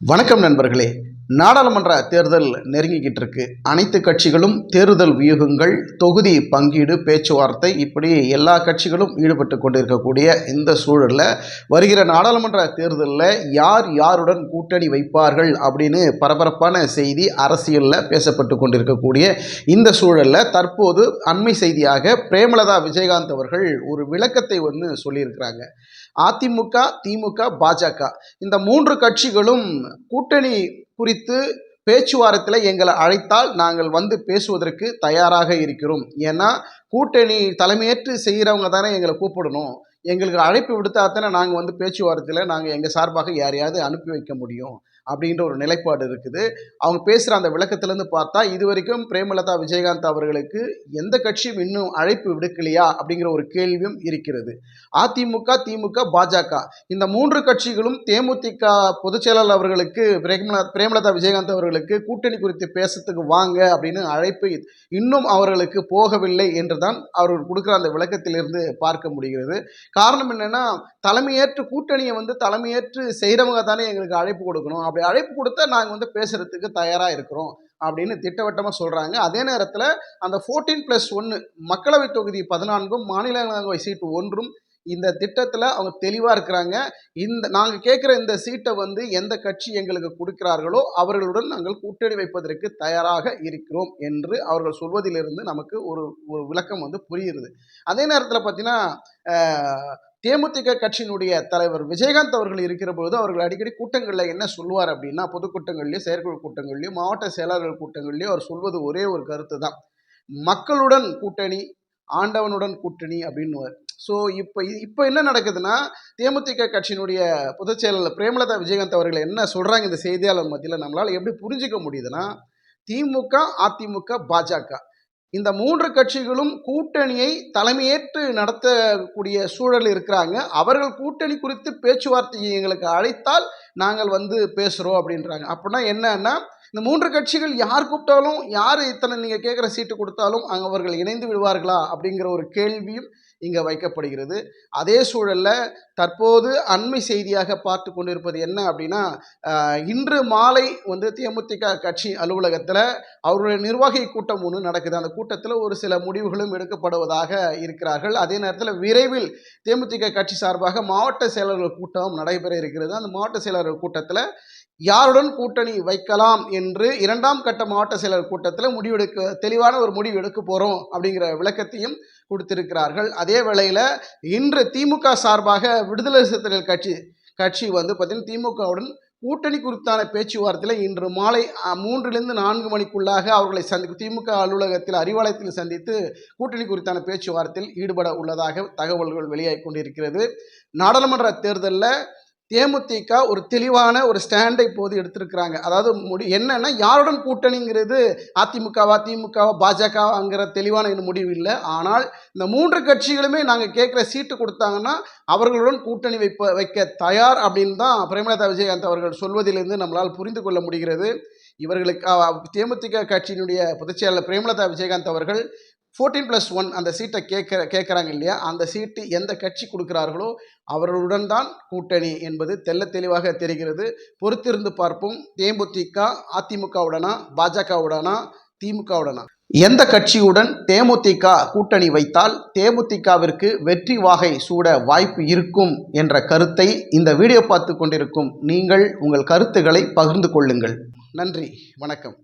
வணக்கம் நண்பர்களே. நாடாளுமன்ற தேர்தல் நெருங்கிக்கிட்டு இருக்கு. அனைத்து கட்சிகளும் தேர்தல் வியூகங்கள், தொகுதி பங்கீடு, பேச்சுவார்த்தை, இப்படி எல்லா கட்சிகளும் ஈடுபட்டு கொண்டிருக்கக்கூடிய இந்த சூழலில் வருகிற நாடாளுமன்ற தேர்தலில் யார் யாருடன் கூட்டணி வைப்பார்கள் அப்படின்னு பரபரப்பான செய்தி அரசியலில் பேசப்பட்டு கொண்டிருக்கக்கூடிய இந்த சூழலில் தற்போது அண்மை செய்தியாக பிரேமலதா விஜயகாந்த் அவர்கள் ஒரு விளக்கத்தை சொல்லியிருக்கிறாங்க. அதிமுக, திமுக, பாஜக இந்த மூன்று கட்சிகளும் கூட்டணி குறித்து பேச்சுவார்த்தையில் எங்களை அழைத்தால் நாங்கள் பேசுவதற்கு தயாராக இருக்கிறோம். ஏன்னா கூட்டணி தலைமையேற்று செய்கிறவங்க தானே எங்களை கூப்பிடணும். எங்களுக்கு அழைப்பு விடுத்தா தானே நாங்கள் பேச்சுவார்த்தையில் நாங்கள் எங்கள் சார்பாக யாரையாவது அனுப்பி வைக்க முடியும் அப்படின்ற ஒரு நிலைப்பாடு இருக்குது. அவங்க பேசுகிற அந்த விளக்கத்திலேருந்து பார்த்தா இதுவரைக்கும் பிரேமலதா விஜயகாந்த் அவர்களுக்கு எந்த கட்சியும் இன்னும் அழைப்பு விடுக்கலையா அப்படிங்கிற ஒரு கேள்வியும் இருக்கிறது. அதிமுக, திமுக, பாஜக இந்த மூன்று கட்சிகளும் தேமுதிக பொதுச் செயலாளர் அவர்களுக்கு பிரேமலதா விஜயகாந்த் அவர்களுக்கு கூட்டணி குறித்து பேசுறதுக்கு வாங்க அப்படின்னு அழைப்பு இன்னும் அவர்களுக்கு போகவில்லை என்றுதான் அவர்கள் கொடுக்குற அந்த விளக்கத்திலிருந்து பார்க்க முடிகிறது. காரணம் என்னன்னா, தலைமையேற்று கூட்டணியை தலைமையேற்று செய்கிறவங்க தானே எங்களுக்கு அழைப்பு கொடுக்கணும். அப்படி அழைப்பு கொடுத்தா நாங்கள் பேசுறதுக்கு தயாராக இருக்கிறோம் அப்படின்னு திட்டவட்டமாக சொல்கிறாங்க. அதே நேரத்தில் அந்த 14+1 மக்களவை தொகுதி 14ம் மாநிலங்களவை சீட்டு 1ம் இந்த திட்டத்தில் அவங்க தெளிவாக இருக்கிறாங்க. நாங்கள் கேட்குற இந்த சீட்டை எந்த கட்சி எங்களுக்கு கொடுக்கிறார்களோ அவர்களுடன் நாங்கள் கூட்டணி வைப்பதற்கு தயாராக இருக்கிறோம் என்று அவர்கள் சொல்வதிலிருந்து நமக்கு ஒரு விளக்கம் புரியுது. அதே நேரத்தில் பார்த்தீங்கன்னா, தேமுதிக கட்சியினுடைய தலைவர் விஜயகாந்த் அவர்கள் இருக்கிற பொழுது அவர்கள் அடிக்கடி கூட்டங்களில் என்ன சொல்லுவார் அப்படின்னா, பொதுக்கூட்டங்கள்லையும், செயற்குழு கூட்டங்கள்லையும், மாவட்ட செயலாளர்கள் கூட்டங்கள்லையும் அவர் சொல்வது ஒரே ஒரு கருத்து தான், மக்களுடன் கூட்டணி, ஆண்டவனுடன் கூட்டணி அப்படின்னுவார். ஸோ இப்போ என்ன நடக்குதுன்னா, தேமுதிக கட்சியினுடைய பொதுச் செயலாளர் பிரேமலதா விஜயகாந்த் அவர்கள் என்ன சொல்கிறாங்க இந்த செய்தியாளர் மத்தியில் நம்மளால் எப்படி புரிஞ்சிக்க முடியுதுன்னா, திமுக, அதிமுக, பாஜக இந்த மூன்று கட்சிகளும் கூட்டணியை தலைமையேற்று நடத்தக்கூடிய சூழல் இருக்கிறாங்க. அவர்கள் கூட்டணி குறித்து பேச்சுவார்த்தையை எங்களுக்கு அழைத்தால் நாங்கள் பேசுகிறோம் அப்படின்றாங்க. அப்படின்னா என்னன்னா, இந்த மூன்று கட்சிகள் யார் கூப்பிட்டாலும், யார் இத்தனை நீங்கள் கேட்குற சீட்டு கொடுத்தாலும் அவர்கள் இணைந்து விடுவார்களா அப்படிங்கிற ஒரு கேள்வியும் இங்கே வைக்கப்படுகிறது. அதே சூழலில் தற்போது அண்மை செய்தியாக பார்த்து கொண்டிருப்பது என்ன அப்படின்னா, இன்று மாலை தேமுதிக கட்சி அலுவலகத்தில் அவருடைய நிர்வாகி கூட்டம் ஒன்று நடக்குது. அந்த கூட்டத்தில் ஒரு சில முடிவுகளும் எடுக்கப்படுவதாக இருக்கிறார்கள். அதே நேரத்தில் விரைவில் தேமுதிக கட்சி சார்பாக மாவட்ட செயலர்கள் கூட்டம் நடைபெற இருக்கிறது. அந்த மாவட்ட செயலர்கள் கூட்டத்தில் யாருடன் கூட்டணி வைக்கலாம் என்று 2ஆம் கட்ட மாவட்ட செயலர் கூட்டத்தில் தெளிவான ஒரு முடிவு எடுக்க போகிறோம் அப்படிங்கிற விளக்கத்தையும் கொடுத்திருக்கிறார்கள். அதே வேளையில் இன்று திமுக சார்பாக விடுதலை சிறுத்தைகள் கட்சி பார்த்தீங்கன்னா திமுகவுடன் கூட்டணி குறித்தான பேச்சுவார்த்தையில் இன்று மாலை 3லிருந்து 4 மணிக்குள்ளாக அவர்களை திமுக அலுவலகத்தில் அறிவாலயத்தில் சந்தித்து கூட்டணி குறித்தான பேச்சுவார்த்தையில் ஈடுபட உள்ளதாக தகவல்கள் வெளியாகி கொண்டிருக்கிறது. நாடாளுமன்ற தேர்தலில் தேமுதிக ஒரு தெளிவான ஒரு ஸ்டாண்டை இப்போது எடுத்திருக்கிறாங்க. அதாவது என்னன்னா, யாருடன் கூட்டணிங்கிறது அதிமுகவா, திமுகவா, பாஜகவாங்கிற தெளிவான முடிவு இல்லை. ஆனால் இந்த மூன்று கட்சிகளுமே நாங்கள் கேட்குற சீட்டு கொடுத்தாங்கன்னா அவர்களுடன் கூட்டணி வைக்க தயார் அப்படின்னு தான் பிரேமலதா விஜயகாந்த் அவர்கள் சொல்வதிலிருந்து நம்மளால் புரிந்து கொள்ள முடிகிறது. இவர்களுக்கு தேமுதிக கட்சியினுடைய பொதுச்செயலாளர் பிரேமலதா விஜயகாந்த் அவர்கள் 14+1 அந்த சீட்டை கேட்குறாங்க இல்லையா, அந்த சீட்டு எந்த கட்சி கொடுக்கிறார்களோ அவர்களுடன் தான் கூட்டணி என்பது தெல்ல தெளிவாக தெரிகிறது. பொறுத்திருந்து பார்ப்போம். தேமுதிக அதிமுகவுடனா, பாஜகவுடனா, திமுகவுடனா எந்த கட்சியுடன் தேமுதிக கூட்டணி வைத்தால் தேமுதிகவிற்கு வெற்றி வாகை சூட வாய்ப்பு இருக்கும் என்ற கருத்தை இந்த வீடியோ பார்த்து கொண்டிருக்கும் நீங்கள் உங்கள் கருத்துக்களை பகிர்ந்து கொள்ளுங்கள். நன்றி, வணக்கம்.